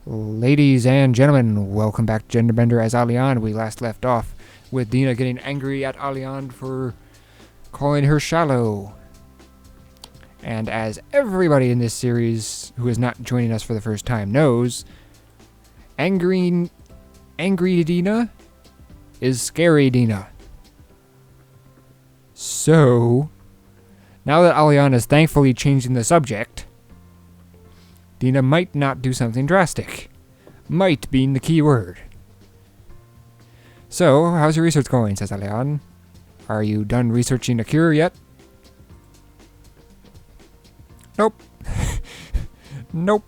Ladies and gentlemen, welcome back to Genderbender as Aleanne. We last left off with Dena getting angry at Aleanne for calling her shallow. And as everybody in this series who is not joining us for the first time knows, angry Dena is scary Dena. So, now that Aleanne is thankfully changing the subject, Dena might not do something drastic. Might being the key word. So, how's your research going, says Aleanne. Are you done researching a cure yet? Nope. Nope.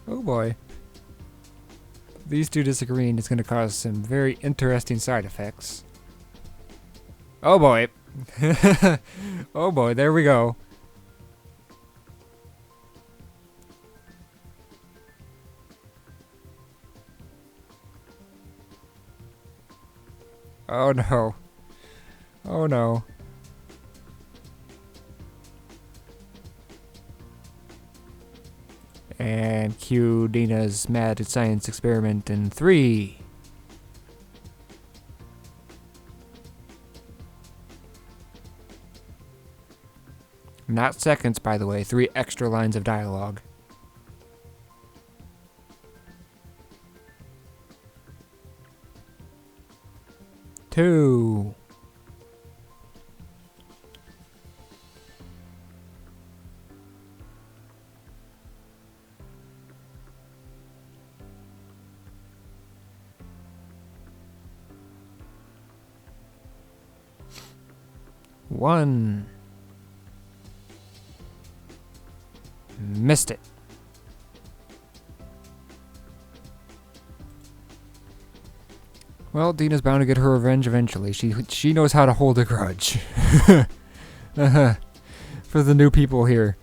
Oh boy. These two disagreeing is going to cause some very interesting side effects. Oh boy. Oh boy, there we go. Oh no. Oh no. And cue Dena's mad science experiment in 3. Not seconds, by the way. 3 extra lines of dialogue. 2. One. Missed it. Well, Dena's bound to get her revenge eventually. She knows how to hold a grudge. For the new people here,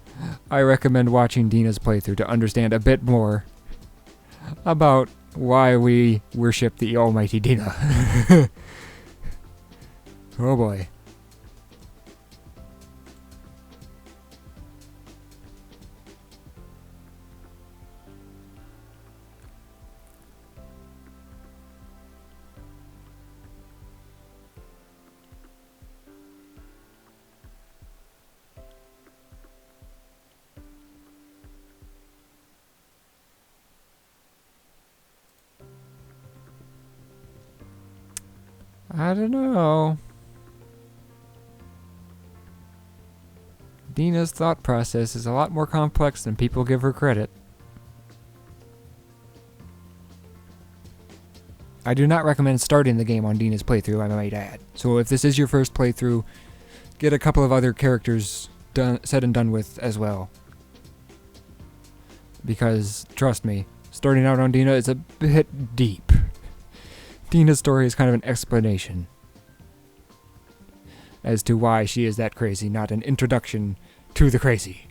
I recommend watching Dena's playthrough to understand a bit more about why we worship the almighty Dena. Oh boy. I don't know. Dena's thought process is a lot more complex than people give her credit. I do not recommend starting the game on Dena's playthrough, I might add. So if this is your first playthrough, get a couple of other characters said and done with as well. Because, trust me, starting out on Dena is a bit deep. Dena's story is kind of an explanation as to why she is that crazy, not an introduction to the crazy.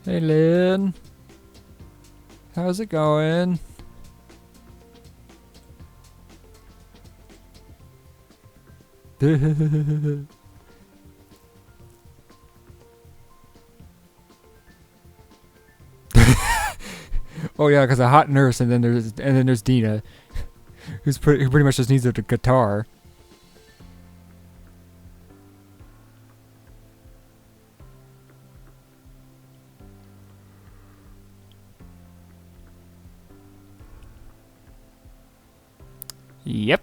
Hey Lynn, how's it going? Oh yeah, because a hot nurse, and then there's Dena, who pretty much just needs a guitar. Yep.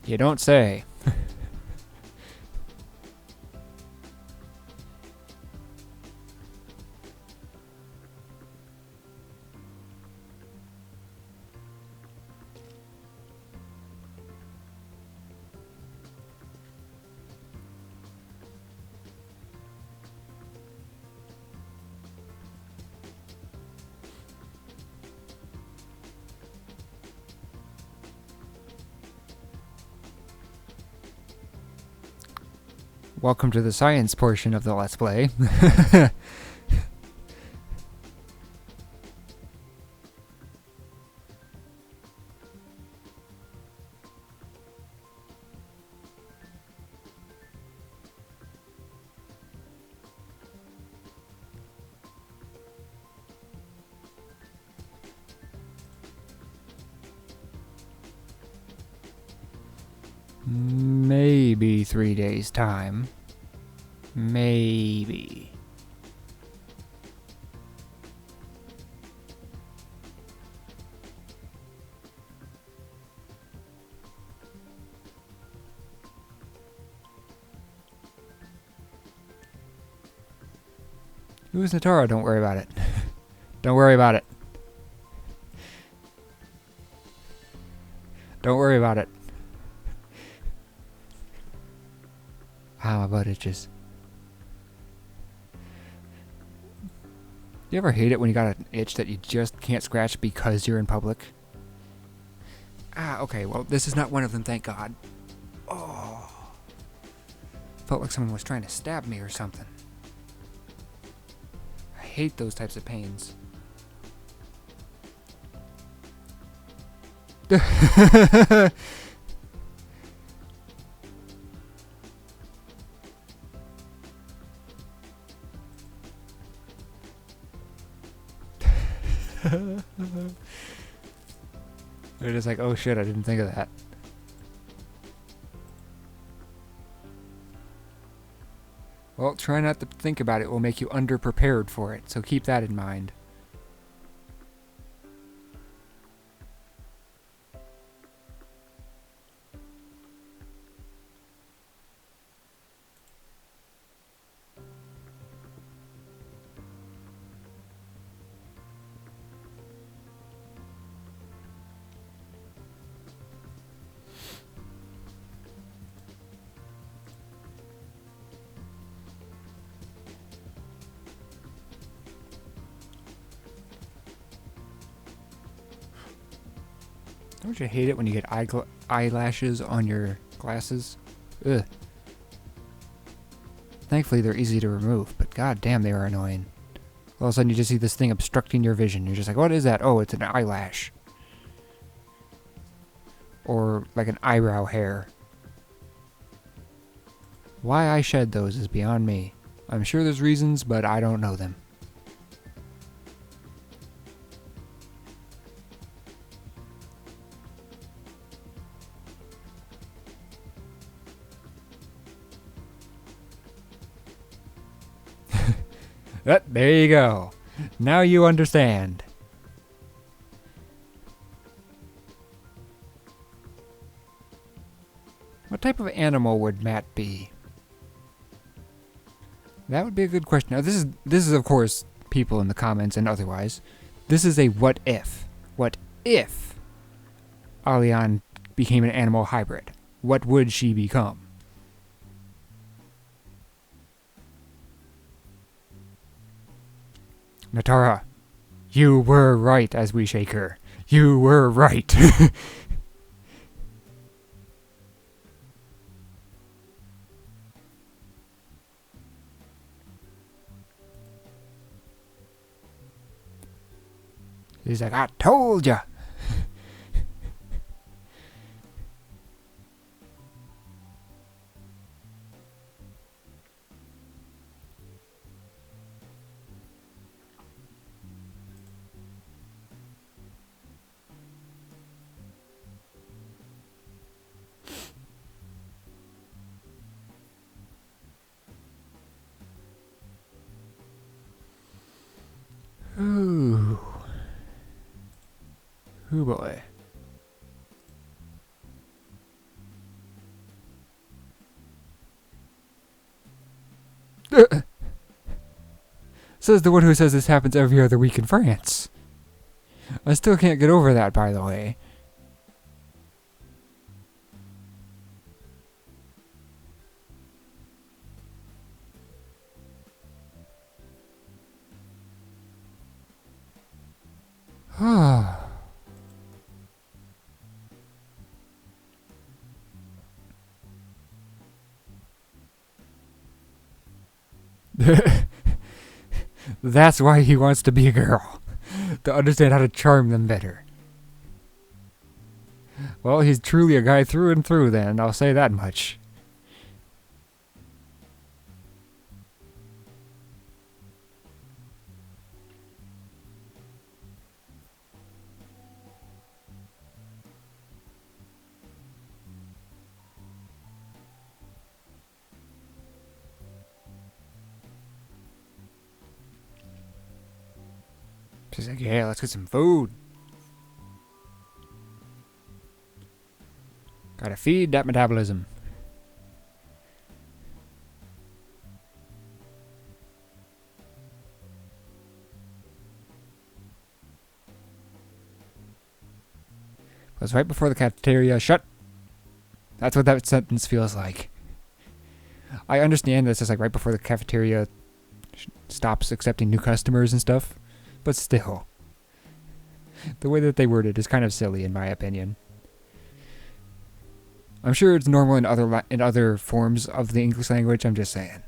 You don't say. Welcome to the science portion of the Let's Play. Maybe 3 days' time. Maybe. Who's Natara? Don't worry about it. Don't worry about it. Don't worry about it. Ah, my butt itches. You ever hate it when you got an itch that you just can't scratch because you're in public? Ah, okay, well, this is not one of them, thank God. Oh. Felt like someone was trying to stab me or something. I hate those types of pains. They're just like, oh shit, I didn't think of that. Well, try not to think about it. It will make you underprepared for it, so keep that in mind. Don't you hate it when you get eyelashes on your glasses? Ugh. Thankfully, they're easy to remove, but god damn, they are annoying. All of a sudden, you just see this thing obstructing your vision. You're just like, what is that? Oh, it's an eyelash. Or like an eyebrow hair. Why I shed those is beyond me. I'm sure there's reasons, but I don't know them. There you go. Now you understand. What type of animal would Matt be? That would be a good question. Now, this is of course people in the comments and otherwise. This is a what if. What if Aleanne became an animal hybrid? What would she become? Natara, you were right as we shake her. You were right. He's like, I told ya. Ooh. Ooh boy. Says the one who says this happens every other week in France. I still can't get over that, by the way. That's why he wants to be a girl. To understand how to charm them better. Well, he's truly a guy through and through then, I'll say that much. She's like, yeah, let's get some food. Gotta feed that metabolism. It was right before the cafeteria shut. That's what that sentence feels like. I understand this is like right before the cafeteria stops accepting new customers and stuff, but still. The way that they word it is kind of silly in my opinion. I'm sure it's normal in other forms of the English language, I'm just saying.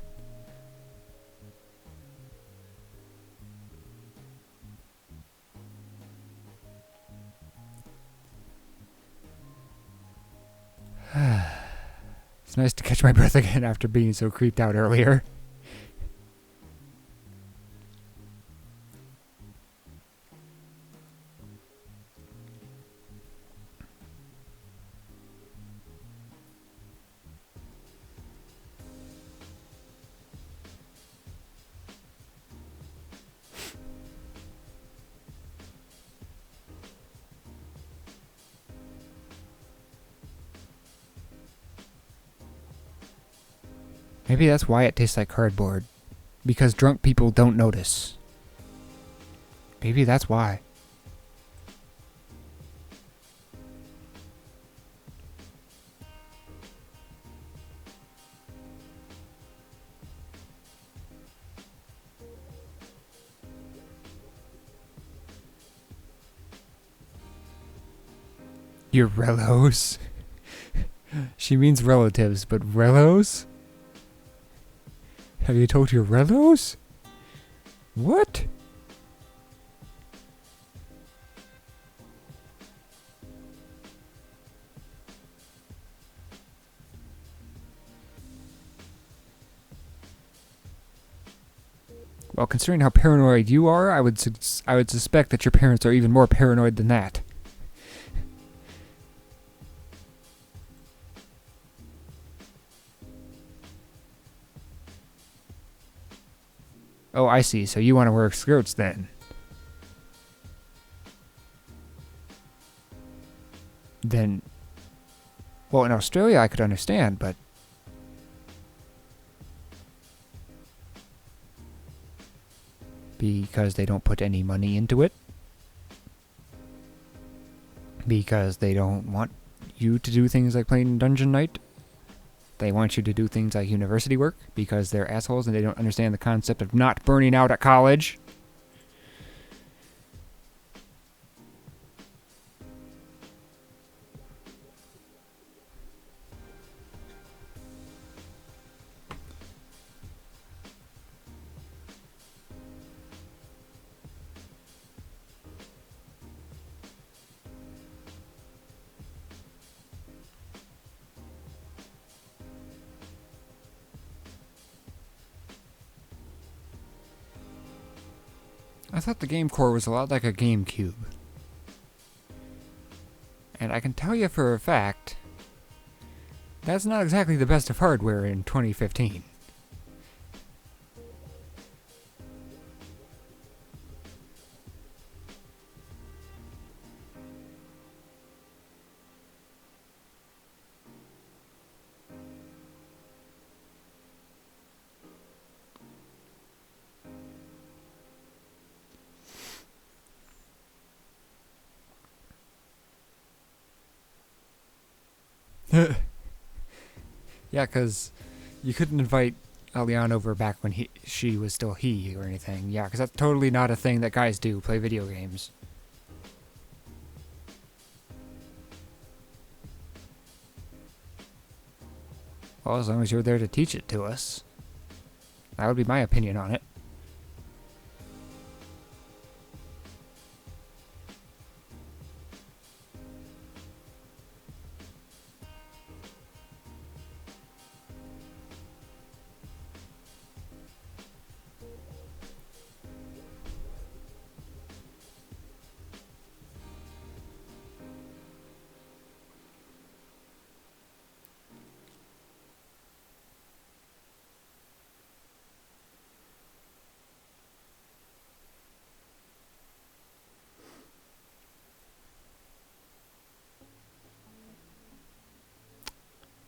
It's nice to catch my breath again after being so creeped out earlier. Maybe that's why it tastes like cardboard. Because drunk people don't notice. Maybe that's why. Your relos? She means relatives, but relos? Have you told your relos? What? Well, considering how paranoid you are, I would suspect that your parents are even more paranoid than that. Oh, I see. So you want to wear skirts then? Then, well, in Australia I could understand, but because they don't put any money into it, because they don't want you to do things like playing Dungeon Night. They want you to do things like university work because they're assholes and they don't understand the concept of not burning out at college. I thought the Game Core was a lot like a GameCube. And I can tell you for a fact, that's not exactly the best of hardware in 2015. Yeah, because you couldn't invite Aleanne over back when she was still he or anything. Yeah, because that's totally not a thing that guys do, play video games. Well, as long as you're there to teach it to us. That would be my opinion on it.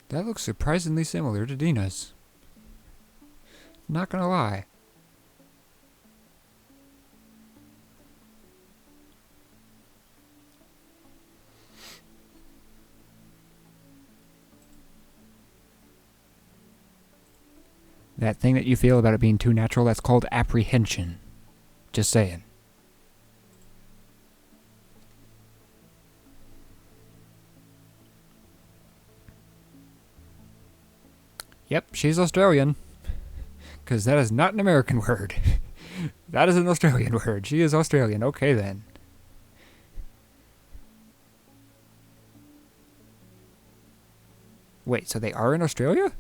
That looks surprisingly similar to Dena's. Not gonna lie. That thing that you feel about it being too natural, that's called apprehension. Just saying. Yep, she's Australian. Because that is not an American word. That is an Australian word. She is Australian. Okay, then. Wait, so they are in Australia?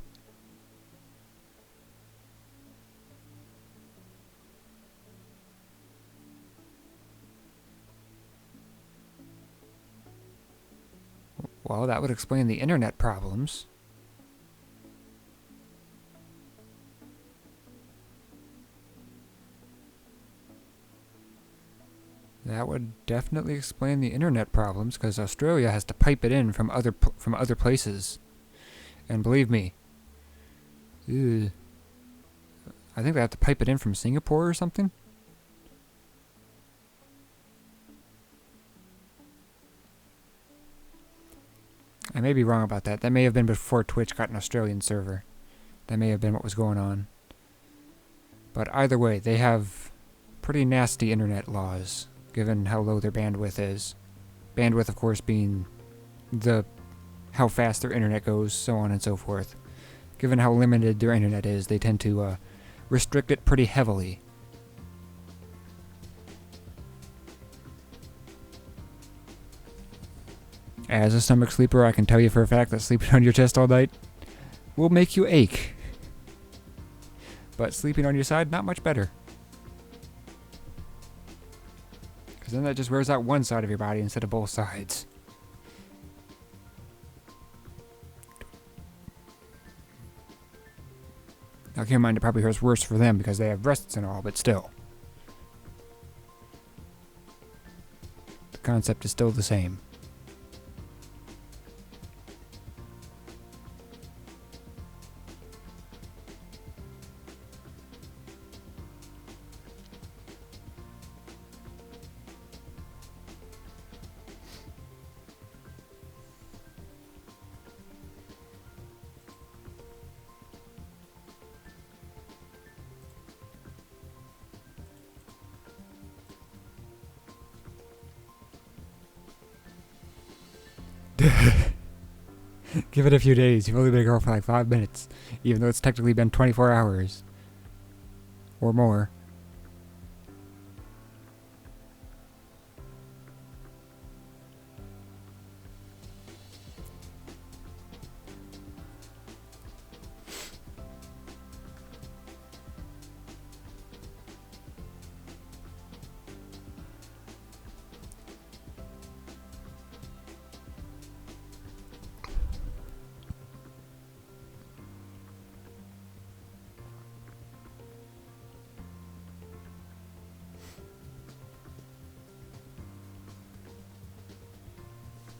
Well, that would explain the internet problems. That would definitely explain the internet problems, because Australia has to pipe it in from other places. And believe me, I think they have to pipe it in from Singapore or something. I may be wrong about that. That may have been before Twitch got an Australian server. That may have been what was going on. But either way, they have pretty nasty internet laws, given how low their bandwidth is. Bandwidth, of course, being how fast their internet goes, so on and so forth. Given how limited their internet is, they tend to restrict it pretty heavily. As a stomach sleeper, I can tell you for a fact that sleeping on your chest all night will make you ache. But sleeping on your side, not much better. Because then that just wears out one side of your body instead of both sides. Now keep in mind, it probably hurts worse for them because they have breasts and all, but still. The concept is still the same. Give it a few days. You've only been a girl for like 5 minutes, even though it's technically been 24 hours or more.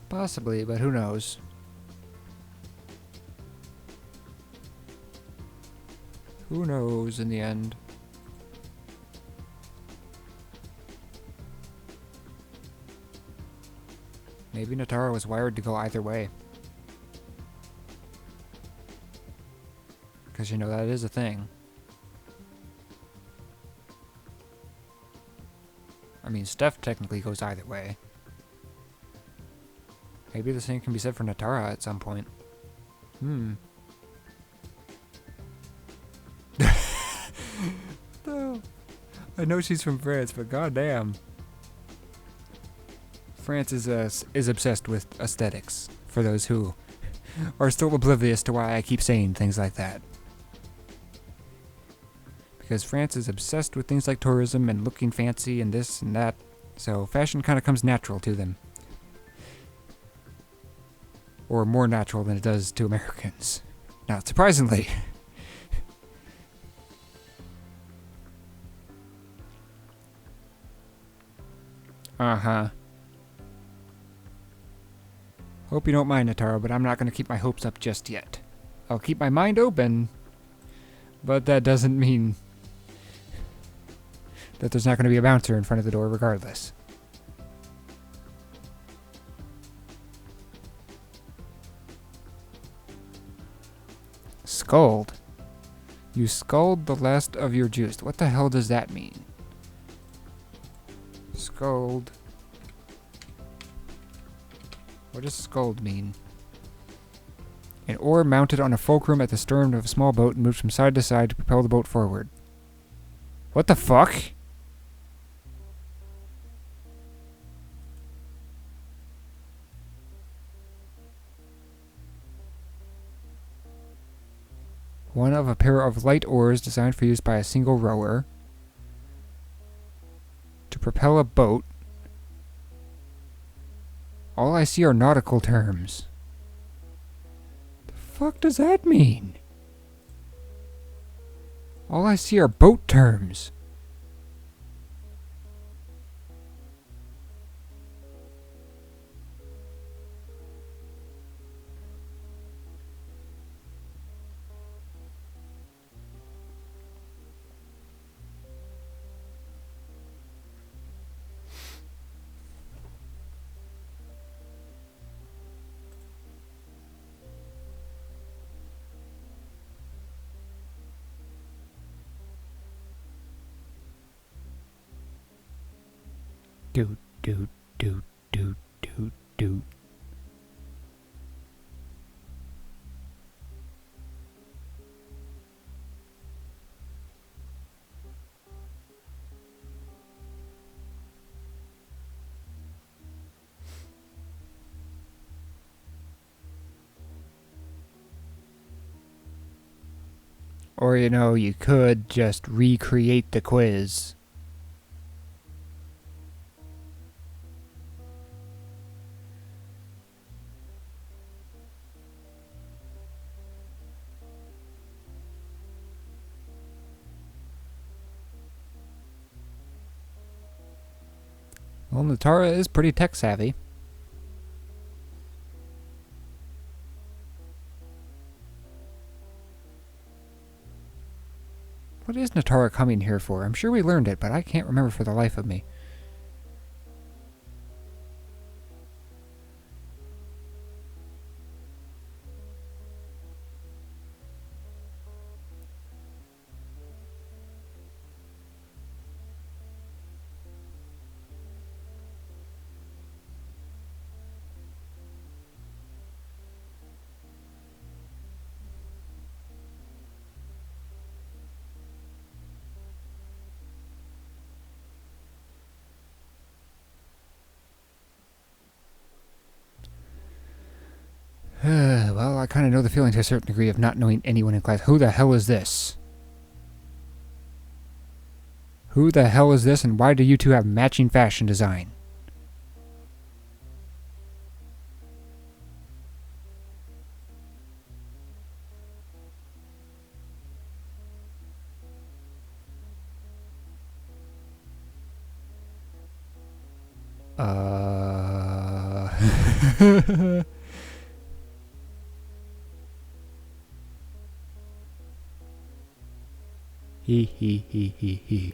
Possibly, but who knows? Who knows in the end? Maybe Natara was wired to go either way. Because, you know, that is a thing. I mean, Steph technically goes either way. Maybe the same can be said for Natara at some point. I know she's from France, but goddamn. France is obsessed with aesthetics, for those who are still oblivious to why I keep saying things like that. Because France is obsessed with things like tourism and looking fancy and this and that, so fashion kind of comes natural to them. Or more natural than it does to Americans. Not surprisingly. Uh-huh. Hope you don't mind, Nataro, but I'm not going to keep my hopes up just yet. I'll keep my mind open, but that doesn't mean that there's not going to be a bouncer in front of the door regardless. Scald? You scald the last of your juice. What the hell does that mean? Scald. What does scald mean? An oar mounted on a fulcrum at the stern of a small boat and moves from side to side to propel the boat forward. What the fuck? One of a pair of light oars designed for use by a single rower. To propel a boat. All I see are nautical terms. The fuck does that mean? All I see are boat terms. Doot, doot, doot, doot, doot, doot. Or, you know, you could just recreate the quiz. Well, Natara is pretty tech savvy. What is Natara coming here for? I'm sure we learned it, but I can't remember for the life of me. Well, I kind of know the feeling to a certain degree of not knowing anyone in class. Who the hell is this? Who the hell is this, and why do you two have matching fashion design? He.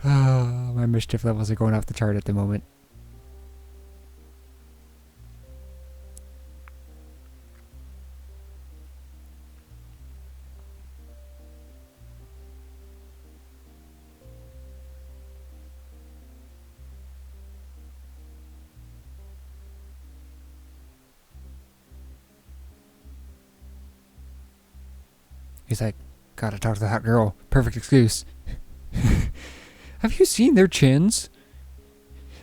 Oh, my mischief levels are going off the chart at the moment. He's like, Gotta talk to the hot girl. Perfect excuse. Have you seen their chins?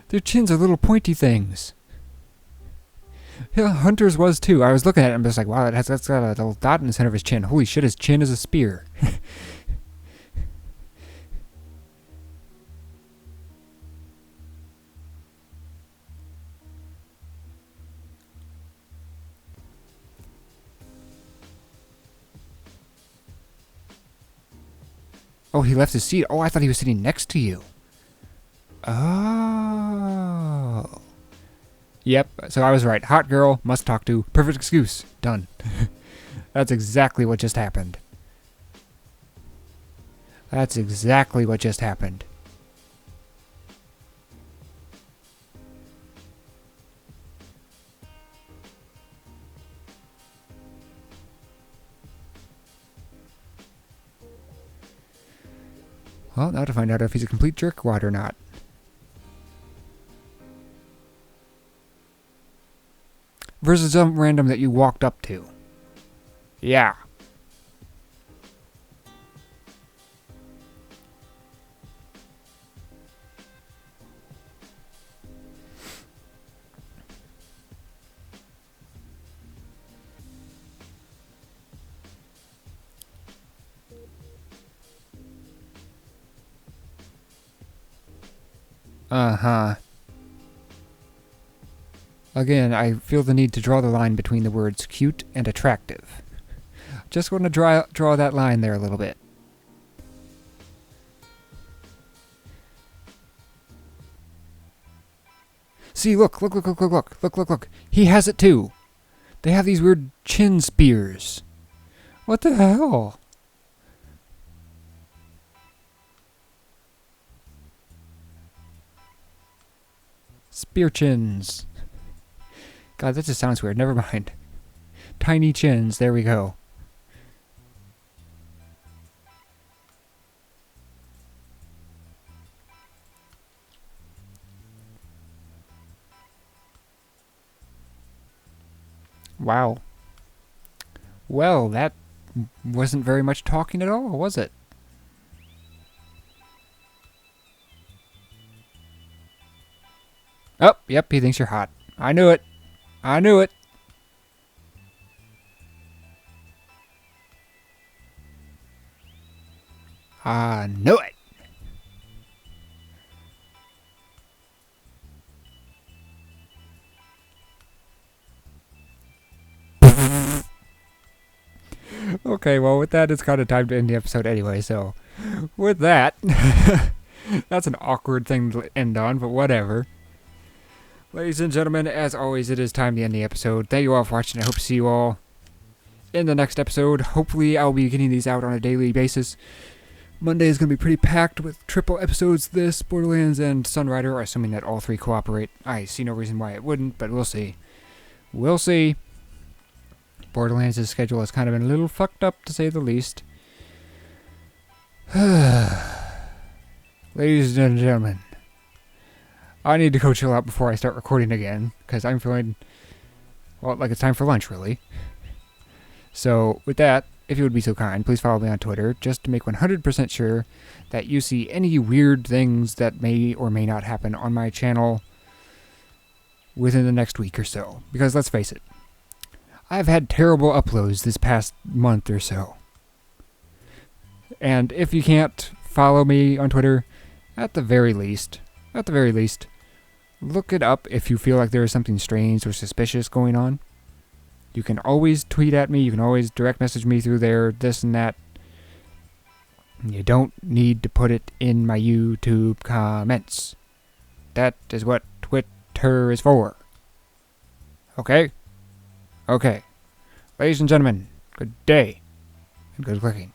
Their chins are little pointy things. Yeah, Hunter's was too. I was looking at it and just like, wow, that's got a little dot in the center of his chin. Holy shit, his chin is a spear. Oh, he left his seat. Oh, I thought he was sitting next to you. Oh. Yep, so I was right. Hot girl, must talk to. Perfect excuse. Done. That's exactly what just happened. That's exactly what just happened. Well, now to find out if he's a complete jerkwad or not. Versus some random that you walked up to. Yeah. Uh-huh. Again, I feel the need to draw the line between the words cute and attractive. Just want to draw that line there a little bit. See, look. He has it too. They have these weird chin spears. What the hell? Spear chins. God, that just sounds weird. Never mind. Tiny chins. There we go. Wow. Well, that wasn't very much talking at all, was it? Oh, yep, he thinks you're hot. I knew it. I knew it. I knew it. Okay, well, with that, it's kind of time to end the episode anyway, so with that, that's an awkward thing to end on, but whatever. Ladies and gentlemen, as always, it is time to end the episode. Thank you all for watching. I hope to see you all in the next episode. Hopefully, I'll be getting these out on a daily basis. Monday is going to be pretty packed with triple episodes this, Borderlands, and Sunrider, assuming that all three cooperate. I see no reason why it wouldn't, but we'll see. We'll see. Borderlands' schedule has kind of been a little fucked up, to say the least. Ladies and gentlemen, I need to go chill out before I start recording again, because I'm feeling, well, like it's time for lunch, really. So, with that, if you would be so kind, please follow me on Twitter, just to make 100% sure that you see any weird things that may or may not happen on my channel within the next week or so. Because let's face it, I've had terrible uploads this past month or so. And if you can't follow me on Twitter, at the very least, look it up if you feel like there is something strange or suspicious going on. You can always tweet at me, you can always direct message me through there, this and that. You don't need to put it in my YouTube comments. That is what Twitter is for. Okay? Okay. Ladies and gentlemen, good day and good clicking.